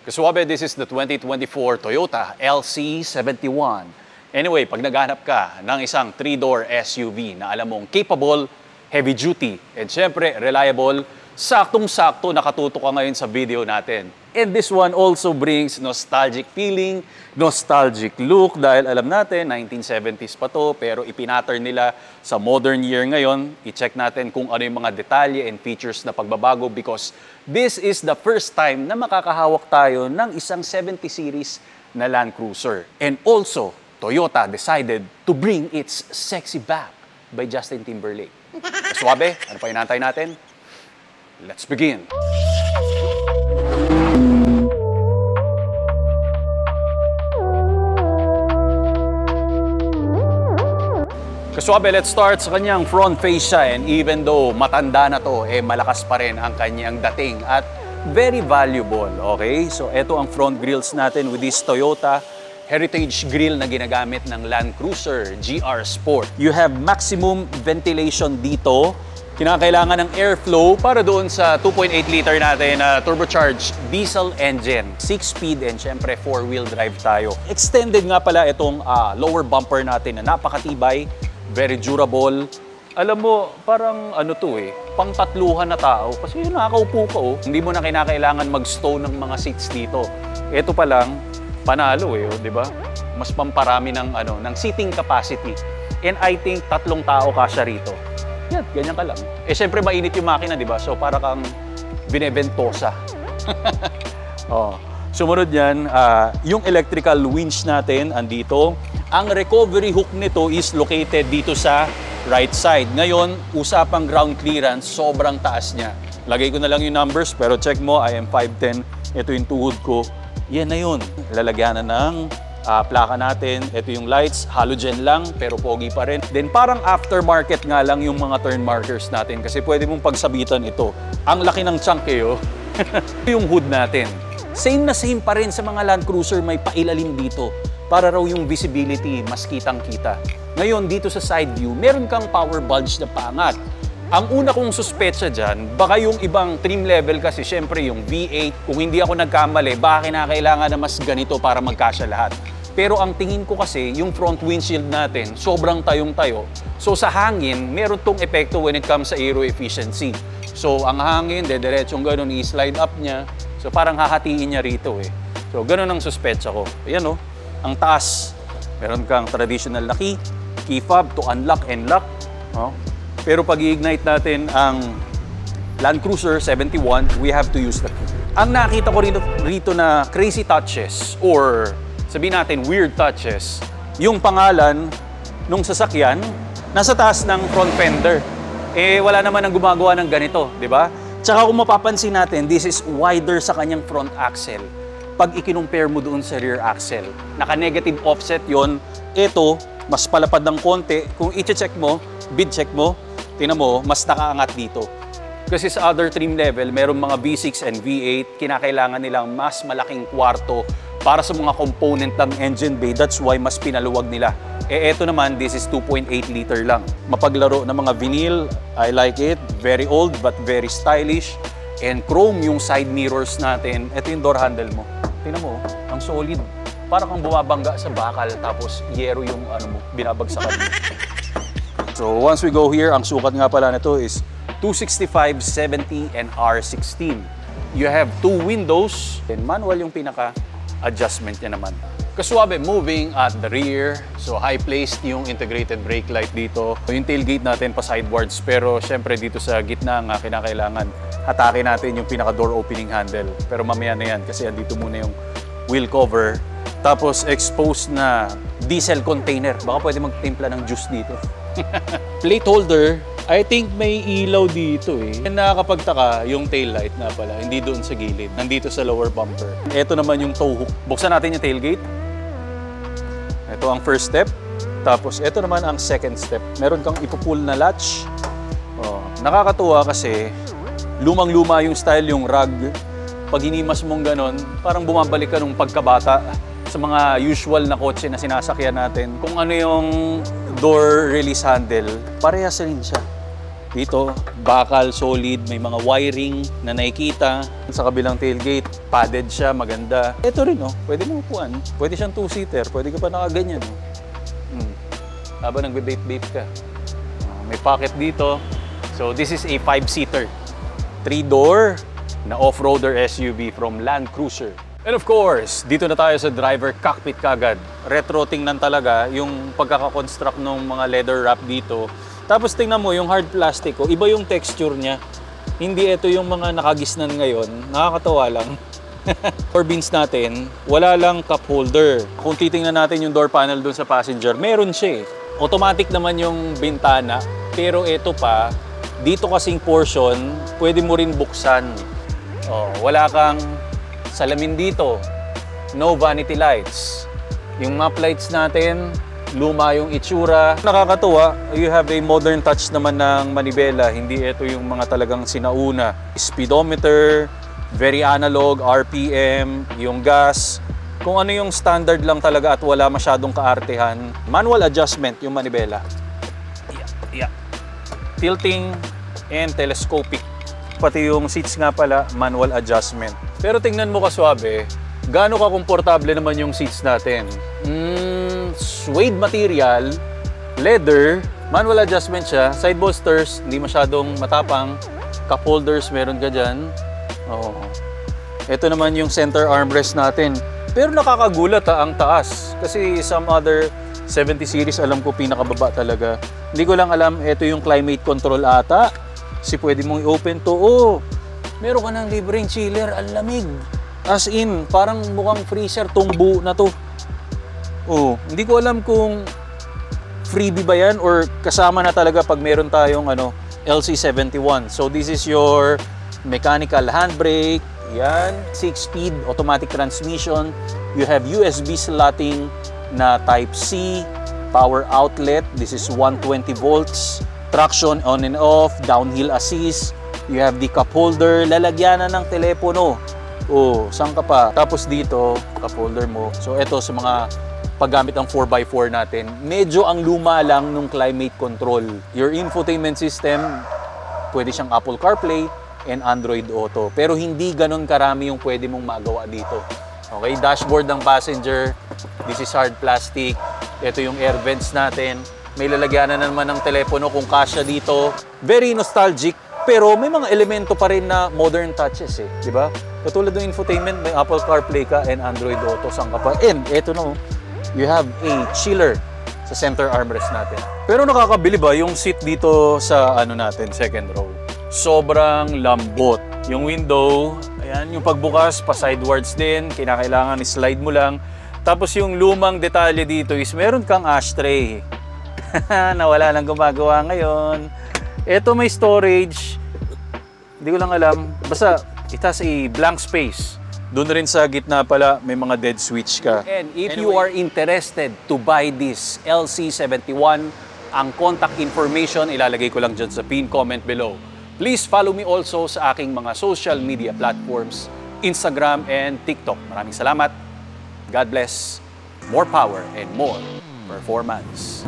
Kaswabe, this is the 2024 Toyota LC71. Anyway, pag naghanap ka ng isang 3-door SUV na alam mong capable, heavy duty, and syempre reliable, saktong-sakto nakatutok ka ngayon sa video natin. And this one also brings nostalgic feeling, nostalgic look dahil alam natin 1970s pa to pero ipinattern nila sa modern year ngayon. I-check natin kung ano yung mga detalye and features na pagbabago because this is the first time na makakahawak tayo ng isang 70 series na Land Cruiser. And also, Toyota decided to bring its sexy back by Justin Timberlake. Kaswabe, ano pa inantay natin? Let's begin! Kaswabe, let's start sa kanyang front fascia and even though matanda na to, malakas pa rin ang kanyang dating at very valuable, okay? So, ito ang front grills natin with this Toyota Heritage Grill na ginagamit ng Land Cruiser GR Sport. You have maximum ventilation dito. Kinakailangan ng airflow para doon sa 2.8 liter natin na turbocharged diesel engine. 6-speed and syempre 4-wheel drive tayo. Extended nga pala itong lower bumper natin na napakatibay. Very durable. Alam mo, parang ano to pang-tatluhan na tao. Kasi nakakaupo ka Hindi mo na kinakailangan mag-stow ng mga seats dito. Ito pa lang, panalo di ba? Mas pamparami ng seating capacity. And I think 3 tao kasya rito. Yan, ganyan ka lang. Syempre mainit yung makina, di ba? So para kang binebentosa. Sumunod yan, yung electrical winch natin andito. Ang recovery hook nito is located dito sa right side. Ngayon, usapang ground clearance, sobrang taas niya. Lagay ko na lang yung numbers, pero check mo, I am 5'10". Ito yung tuhod ko. Yan na yun. Lalagyan na ng plaka natin. Ito yung lights, halogen lang, pero pogi pa rin. Then parang aftermarket nga lang yung mga turn markers natin kasi pwede mong pagsabitan ito. Ang laki ng chunk yung hood natin. Same na same pa rin sa mga Land Cruiser, may pailalim dito. Para raw yung visibility mas kitang-kita. Ngayon, dito sa side view, meron kang power bulge na paangat. Ang una kong suspetsa dyan, baka yung ibang trim level kasi syempre yung V8, kung hindi ako nagkamali, baka kinakailangan na mas ganito para magkasya lahat. Pero ang tingin ko kasi, yung front windshield natin, sobrang tayong-tayo. So sa hangin, meron tong epekto when it comes sa aero efficiency. So ang hangin, dediretsyong ganun, i-slide up niya. So parang hahatiin niya rito So ganun ang suspetsa ko. Ayan ang taas. Meron kang traditional na key fob to unlock and lock. Pero pag i-ignite natin ang Land Cruiser 71, we have to use the key. Ang nakita ko rito na crazy touches or sabihin natin weird touches, yung pangalan nung sasakyan nasa taas ng front fender. Wala naman ang gumagawa ng ganito, di ba? Tsaka kung mapapansin natin, this is wider sa kanyang front axle. Pag ikinumpare mo doon sa rear axle, naka-negative offset yon. Ito, mas palapad ng konti. Kung i-check mo, bid check mo, tingnan mo, mas nakaangat dito. Kasi sa other trim level, meron mga V6 and V8, kinakailangan nilang mas malaking kwarto para sa mga component ng engine bay. That's why mas pinaluwag nila. Ito naman, this is 2.8 liter lang. Mapaglaro ng mga vinyl, I like it. Very old but very stylish. And chrome yung side mirrors natin. Ito yung door handle mo. Tingnan mo, ang solid. Parang kang bumabangga sa bakal tapos yero yung binabagsakan mo. So once we go here, ang sukat nga pala nito is 265, 70, and R16. You have 2 windows and manual yung pinaka-adjustment niya naman. Kaswabe, moving at the rear. So high-placed yung integrated brake light dito. Yung tailgate natin pa sidewards pero syempre dito sa gitna nga kinakailangan hatake natin yung pinaka-door opening handle. Pero mamaya na yan kasi andito muna yung wheel cover. Tapos exposed na diesel container. Baka pwede magtimpla ng juice dito. Plate holder, I think may ilaw dito Nakakapagtaka yung tail light na pala, hindi doon sa gilid. Nandito sa lower bumper. Ito naman yung tow hook. Buksan natin yung tailgate. Ito ang first step. Tapos ito naman ang second step. Meron kang ipupull na latch. Nakakatuwa kasi lumang-luma yung style, yung rug. Pag hinimas mong ganon, parang bumabalik ka nung pagkabata sa mga usual na kotse na sinasakyan natin. Kung ano yung door release handle, parehas rin siya. Dito, bakal, solid, may mga wiring na nakikita. Sa kabilang tailgate, padded siya, maganda. Ito rin, oh, pwede mo upuan. Pwede siyang two-seater, pwede ka pa nakaganyan. Habang nagbe-vape-vape ka. May pocket dito. So this is a 5-seater. 3-door na off-roader SUV from Land Cruiser. And of course, dito na tayo sa driver cockpit kagad. Retro tingnan talaga yung pagkakakonstruct ng mga leather wrap dito. Tapos tingnan mo yung hard plastic, oh, iba yung texture niya. Hindi ito yung mga nakagisnan ngayon. Nakakatawa lang. Door bins natin, wala lang cup holder. Kung titingnan natin yung door panel doon sa passenger, meron siya eh. Automatic naman yung bintana, pero ito pa, dito kasing portion, pwede mo rin buksan. Oh, wala kang salamin dito. No vanity lights. Yung map lights natin, luma yung itsura. Nakakatuwa, you have a modern touch naman ng manibela. Hindi ito yung mga talagang sinauna. Speedometer, very analog, RPM, yung gas. Kung ano yung standard lang talaga at wala masyadong kaartehan. Manual adjustment yung manibela. Yeah. Tilting and telescopic. Pati yung seats nga pala, manual adjustment. Pero tingnan mo kaswabe, gaano ka komportable naman yung seats natin. Suede material, leather, manual adjustment siya, side bolsters, hindi masyadong matapang, cup holders meron ka dyan. Oh. Ito naman yung center armrest natin. Pero nakakagulat ang taas. Kasi some other 70 series alam ko pinakababa talaga. Hindi ko lang alam, ito yung climate control ata. Kasi pwede mong i-open to. Oh, meron ka ng libreng chiller, ang lamig. As in, parang mukhang freezer tong buo na to. Oh, hindi ko alam kung freebie ba yan or kasama na talaga pag meron tayong LC71. So this is your mechanical handbrake. Yan, 6-speed automatic transmission. You have USB slotting na type C, power outlet. This is 120 volts. Traction on and off, downhill assist. You have the cup holder, lalagyanan ng telepono. Oh, saan ka pa? Tapos dito, cup holder mo. So ito sa mga paggamit ng 4x4 natin, medyo ang luma lang nung climate control. Your infotainment system, pwede siyang Apple CarPlay and Android Auto. Pero hindi ganun karami yung pwede mong magawa dito. Okay, dashboard ng passenger. This is hard plastic. Ito yung air vents natin. May lalagyanan na naman ng telepono kung kasya dito. Very nostalgic, pero may mga elemento pa rin na modern touches eh. Di ba? Katulad ng infotainment, may Apple CarPlay ka and Android Auto. Saan ka pa? And eto na, you have a chiller sa center armrest natin. Pero nakakabili ba yung seat dito sa natin, second row? Sobrang lambot. Yung window, ayan, yung pagbukas, pa-sidewards din. Kinakailangan i-slide mo lang. Tapos yung lumang detalye dito is meron kang ashtray. Na wala nang gumagawa ngayon. Ito may storage. Hindi ko lang alam. Basta, it has a blank space. Doon rin sa gitna pala, may mga dead switch ka. And if you are interested to buy this LC71, ang contact information, ilalagay ko lang dyan sa pin comment below. Please follow me also sa aking mga social media platforms, Instagram and TikTok. Maraming salamat. God bless. More power and more performance.